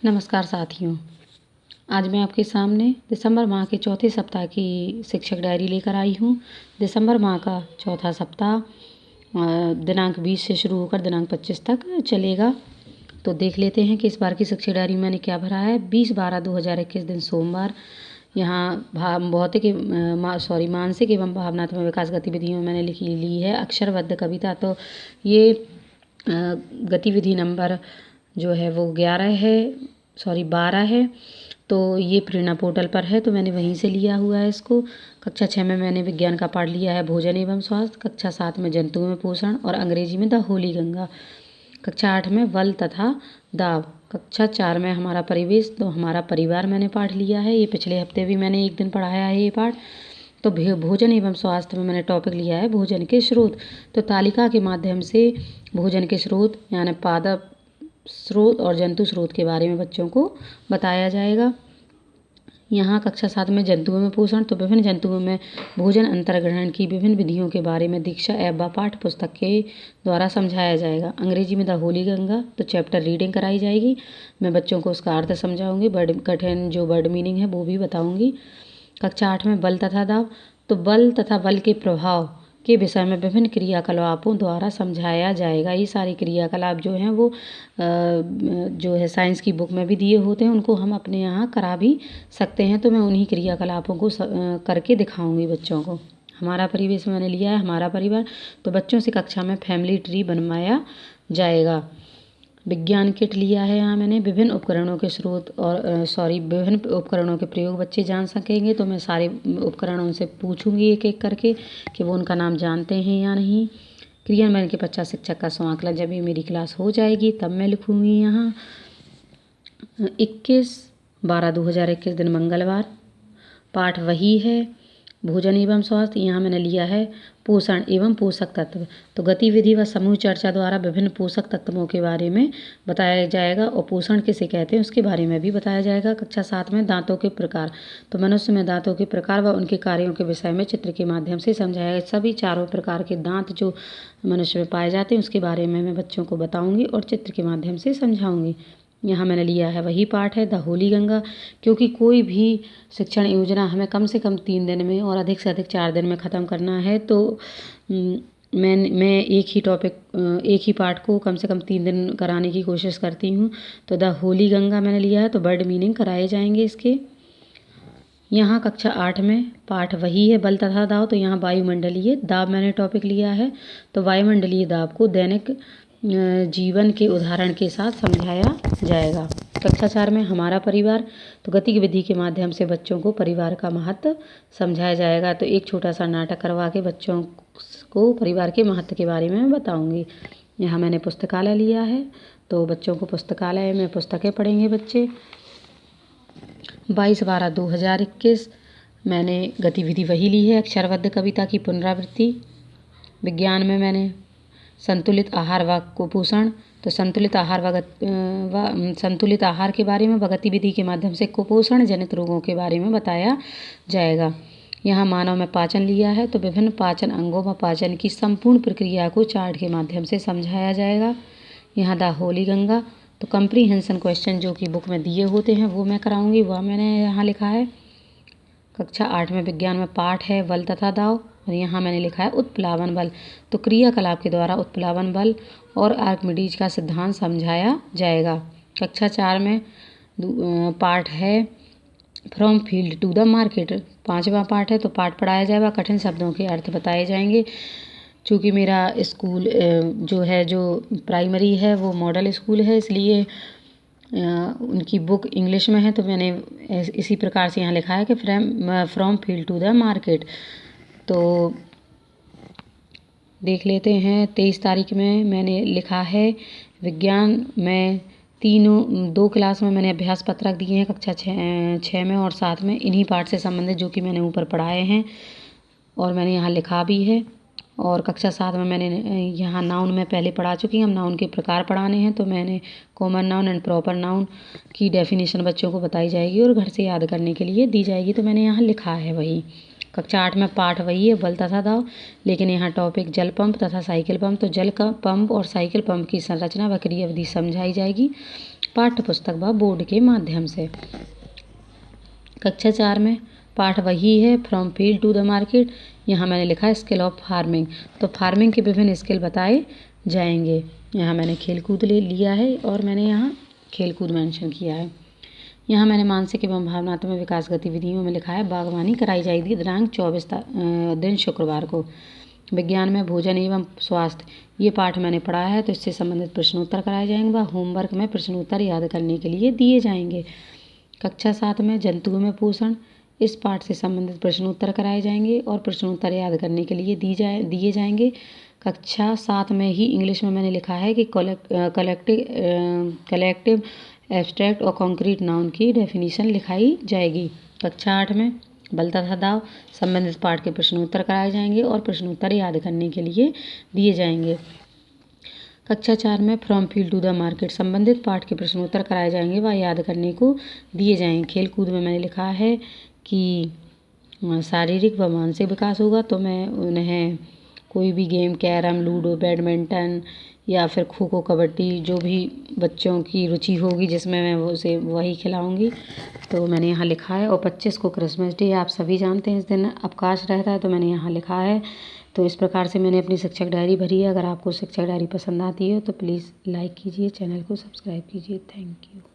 नमस्कार साथियों। आज मैं आपके सामने दिसंबर माह के चौथे सप्ताह की शिक्षक डायरी लेकर आई हूँ। दिसंबर माह का चौथा सप्ताह दिनांक 20 से शुरू होकर दिनांक 25 तक चलेगा। तो देख लेते हैं कि इस बार की शिक्षक डायरी में मैंने क्या भरा है। 20/12/2021 दिन सोमवार। यहाँ मानसिक एवं भावनात्मक विकास गतिविधियों में मैंने ली है अक्षरबद्ध कविता। तो ये गतिविधि नंबर जो है वो 12 है। तो ये प्रेरणा पोर्टल पर है, तो मैंने वहीं से लिया हुआ है इसको। कक्षा 6 में मैंने विज्ञान का पाठ लिया है भोजन एवं स्वास्थ्य। कक्षा 7 में जंतुओं में पोषण और अंग्रेजी में द होली गंगा। कक्षा 8 में बल तथा दाव। कक्षा 4 में हमारा परिवेश, तो हमारा परिवार मैंने पाठ लिया है। ये पिछले हफ्ते भी मैंने एक दिन पढ़ाया है ये पाठ। तो भोजन एवं स्वास्थ्य में मैंने टॉपिक लिया है भोजन के स्रोत। तो तालिका के माध्यम से भोजन के स्रोत यानी पादप स्रोत और जंतु स्रोत के बारे में बच्चों को बताया जाएगा। यहाँ कक्षा 7 में जंतुओं में पोषण, तो विभिन्न जंतुओं में भोजन अंतर्ग्रहण की विभिन्न विधियों के बारे में दीक्षा एवं पाठ्य पुस्तक के द्वारा समझाया जाएगा। अंग्रेजी में द होली गंगा, तो चैप्टर रीडिंग कराई जाएगी। मैं बच्चों को उसका अर्थ समझाऊंगी, कठिन जो वर्ड मीनिंग है वो भी बताऊंगी। कक्षा 8 में बल तथा दाव, तो बल तथा बल के प्रभाव के विषय में विभिन्न क्रियाकलापों द्वारा समझाया जाएगा। ये सारे क्रियाकलाप जो हैं वो जो है साइंस की बुक में भी दिए होते हैं, उनको हम अपने यहाँ करा भी सकते हैं। तो मैं उन्हीं क्रियाकलापों को करके दिखाऊंगी बच्चों को। हमारा परिवेश मैंने लिया है हमारा परिवार, तो बच्चों से कक्षा में फैमिली ट्री बनवाया जाएगा। विज्ञान किट लिया है यहाँ मैंने। विभिन्न उपकरणों के स्रोत और विभिन्न उपकरणों के प्रयोग बच्चे जान सकेंगे। तो मैं सारे उपकरणों उनसे पूछूंगी एक एक करके कि वो उनका नाम जानते हैं या नहीं। क्रियान्वयन के पश्चात शिक्षक का स्वांकलन, जब ये मेरी क्लास हो जाएगी तब मैं लिखूंगी यहाँ। 21/12/2021 दिन मंगलवार। पाठ वही है भोजन एवं स्वास्थ्य। यहाँ मैंने लिया है पोषण एवं पोषक तत्व। तो गतिविधि व समूह चर्चा द्वारा विभिन्न पोषक तत्वों के बारे में बताया जाएगा और पोषण किसे कहते हैं उसके बारे में भी बताया जाएगा। कक्षा 7 में दांतों के प्रकार, तो मनुष्य में दांतों के प्रकार व उनके कार्यों के विषय में चित्र के माध्यम से समझाया गया। सभी चारों प्रकार के दांत जो मनुष्य में पाए जाते हैं उसके बारे में मैं बच्चों को बताऊँगी और चित्र के माध्यम से समझाऊँगी। यहाँ मैंने लिया है वही पाठ है द होली गंगा, क्योंकि कोई भी शिक्षण योजना हमें कम से कम 3 दिन में और अधिक से अधिक 4 दिन में ख़त्म करना है। तो मैं एक ही पाठ को कम से कम 3 दिन कराने की कोशिश करती हूँ। तो द होली गंगा मैंने लिया है, तो वर्ड मीनिंग कराए जाएंगे इसके। यहाँ कक्षा 8 में पाठ वही है बल तथा दाव, तो यहाँ वायुमंडलीय दाब मैंने टॉपिक लिया है। तो वायुमंडलीय दाब को दैनिक जीवन के उदाहरण के साथ समझाया जाएगा। कक्षा 4 में हमारा परिवार, तो गतिविधि के माध्यम से बच्चों को परिवार का महत्व समझाया जाएगा। तो एक छोटा सा नाटक करवा के बच्चों को परिवार के महत्व के बारे में बताऊंगी। यहाँ मैंने पुस्तकालय लिया है, तो बच्चों को पुस्तकालय में पुस्तकें पढ़ेंगे बच्चे। 22/12/2021 मैंने गतिविधि वही ली है अक्षरबद्ध कविता की पुनरावृत्ति। विज्ञान में मैंने संतुलित आहार व कुपोषण, तो संतुलित आहार के बारे में व गतिविधि के माध्यम से कुपोषण जनित रोगों के बारे में बताया जाएगा। यहाँ मानव में पाचन लिया है, तो विभिन्न पाचन अंगों व पाचन की संपूर्ण प्रक्रिया को चार्ट के माध्यम से समझाया जाएगा। यहाँ द होली गंगा, तो कंप्रीहेंशन क्वेश्चन जो कि बुक में दिए होते हैं वो मैं कराऊंगी, वह मैंने यहाँ लिखा है। कक्षा 8 में विज्ञान में पाठ है बल तथा दाव, और यहाँ मैंने लिखा है उत्प्लावन बल। तो क्रियाकलाप के द्वारा उत्प्लावन बल और आर्किमिडीज का सिद्धांत समझाया जाएगा। कक्षा 4 में पाठ है from field to the market, 5वां पाठ है। तो पाठ पढ़ाया जाएगा, कठिन शब्दों के अर्थ बताए जाएंगे। चूँकि मेरा स्कूल जो प्राइमरी है वो मॉडल स्कूल है, इसलिए उनकी बुक इंग्लिश में है। तो मैंने इसी प्रकार से यहाँ लिखा है कि from field to the market. तो देख लेते हैं 23 तारीख में मैंने लिखा है विज्ञान में 2 क्लास में मैंने अभ्यास पत्रक दिए हैं कक्षा 6 में और 7 में, इन्हीं पाठ से संबंधित जो कि मैंने ऊपर पढ़ाए हैं और मैंने यहाँ लिखा भी है। और कक्षा 7 में मैंने यहाँ नाउन में पहले पढ़ा चुकी हूँ, हम नाउन के प्रकार पढ़ाने हैं। तो मैंने common noun and proper noun की डेफिनेशन बच्चों को बताई जाएगी और घर से याद करने के लिए दी जाएगी। तो मैंने यहाँ लिखा है वही। कक्षा 8 में पाठ वही है बल तथा दाव, लेकिन यहाँ टॉपिक जल पंप तथा साइकिल पंप। तो जल का पंप और साइकिल पंप की संरचना व क्रियाविधि समझाई जाएगी। पाठ्य पुस्तक व बोर्ड के माध्यम से। कक्षा 4 में पाठ वही है, from field to the market. यहाँ मैंने लिखा है स्किल ऑफ फार्मिंग, तो फार्मिंग के विभिन्न स्किल बताए जाएंगे। यहाँ मैंने खेलकूद ले लिया है और मैंने यहाँ खेलकूद मेंशन किया है। यहाँ मैंने मानसिक एवं भावनात्मक विकास गतिविधियों में लिखा है बागवानी कराई जाएगी दिनांक 24 दिन शुक्रवार को। विज्ञान में भोजन एवं स्वास्थ्य, ये पाठ मैंने पढ़ा है, तो इससे संबंधित प्रश्नोत्तर कराए जाएंगे व होमवर्क में प्रश्नोत्तर याद करने के लिए दिए जाएंगे। कक्षा 7 में जंतुओं में पोषण, इस पाठ से संबंधित प्रश्नोत्तर कराए जाएंगे और प्रश्नोत्तर याद करने के लिए दिए जाएंगे। कक्षा 7 में ही इंग्लिश में मैंने लिखा है कि कलेक्टिव एब्स्ट्रैक्ट और कॉन्क्रीट नाउन की डेफिनेशन लिखाई जाएगी। कक्षा 8 में बल तथा दाव, संबंधित पाठ के प्रश्नोत्तर कराए जाएंगे और प्रश्नोत्तर याद करने के लिए दिए जाएंगे। कक्षा 4 में from field to the market, संबंधित पाठ के प्रश्नोत्तर कराए जाएंगे व याद करने को दिए जाएंगे। खेलकूद में मैंने लिखा है कि शारीरिक व मानसिक विकास होगा, तो मैं उन्हें कोई भी गेम, कैरम, लूडो, बैडमिंटन या फिर खो खो, कबड्डी, जो भी बच्चों की रुचि होगी जिसमें मैं उसे वही खिलाऊंगी, तो मैंने यहाँ लिखा है। और 25 को क्रिसमस डे, आप सभी जानते हैं इस दिन अवकाश रहता है, तो मैंने यहाँ लिखा है। तो इस प्रकार से मैंने अपनी शिक्षक डायरी भरी है। अगर आपको शिक्षक डायरी पसंद आती है तो प्लीज़ लाइक कीजिए, चैनल को सब्सक्राइब कीजिए। Thank you.